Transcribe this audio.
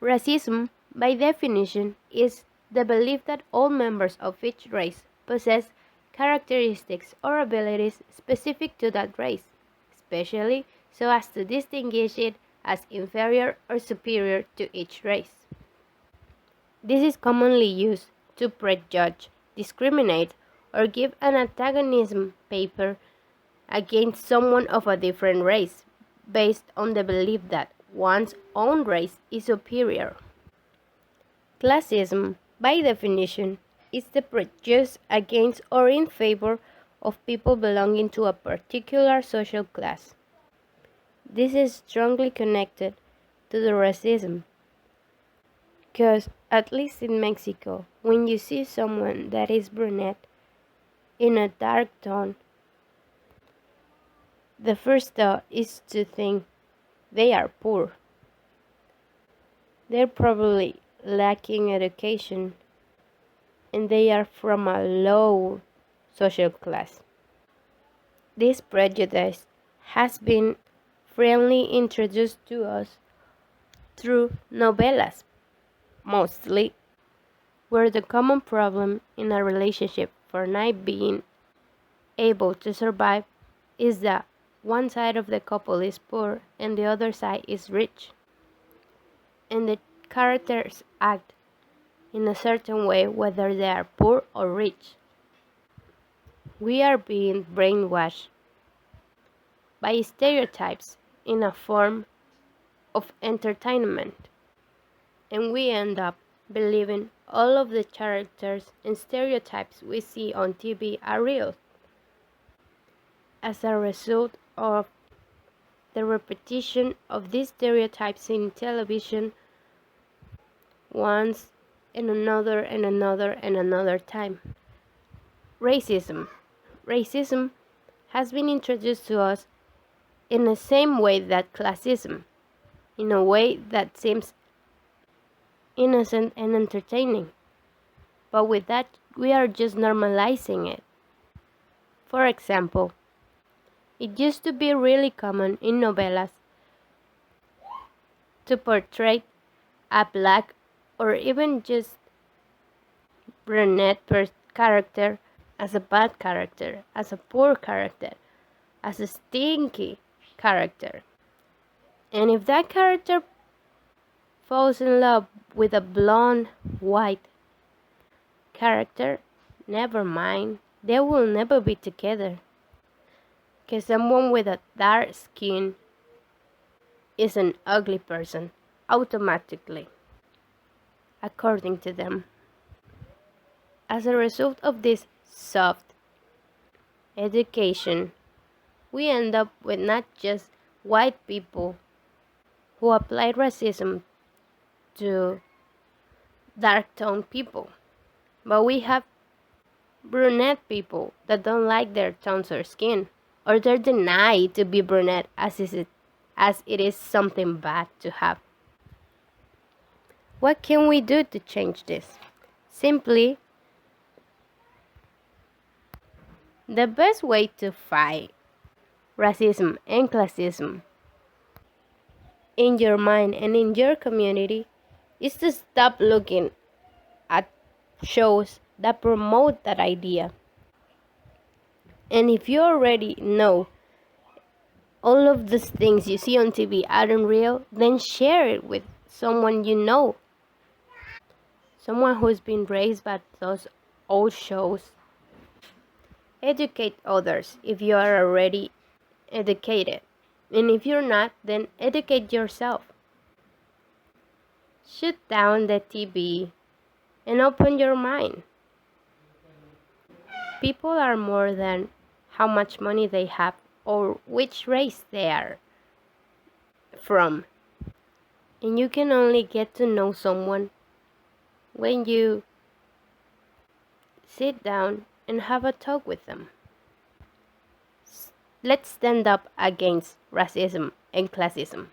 Racism, by definition, is the belief that all members of each race possess characteristics or abilities specific to that race, especially so as to distinguish it as inferior or superior to each race. This is commonly used to prejudge, discriminate, or give an antagonism paper against someone of a different race, based on the belief that one's own race is superior. Classism, by definition, is the prejudice against or in favor of people belonging to a particular social class. This is strongly connected to the racism, because at least in Mexico, when you see someone that is brunette in a dark tone, the first thought is to think they are poor. They're probably lacking education and they are from a low social class. This prejudice has been freely introduced to us through novellas, mostly, where the common problem in a relationship for not being able to survive is that one side of the couple is poor and the other side is rich, and the characters act in a certain way whether they are poor or rich. We are being brainwashed by stereotypes in a form of entertainment, and we end up believing all of the characters and stereotypes we see on TV are real. As a result of the repetition of these stereotypes in television once and another and another and another time. Racism. Racism has been introduced to us in the same way that classism, in a way that seems innocent and entertaining. But with that, we are just normalizing it. For example, it used to be really common in novellas to portray a black or even just brunette character as a bad character, as a poor character, as a stinky character. And if that character falls in love with a blonde white character, never mind, they will never be together. Because someone with a dark skin is an ugly person, automatically, according to them. As a result of this soft education, we end up with not just white people who apply racism to dark-toned people, but we have brunette people that don't like their tones or skin, or they're denied to be brunette as it is something bad to have. What can we do to change this? Simply, the best way to fight racism and classism in your mind and in your community is to stop looking at shows that promote that idea. And if you already know all of these things you see on TV aren't real, then share it with someone you know. Someone who's been raised by those old shows. Educate others if you are already educated. And if you're not, then educate yourself. Shut down the TV and open your mind. People are more than how much money they have or which race they are from. And you can only get to know someone when you sit down and have a talk with them. Let's stand up against racism and classism.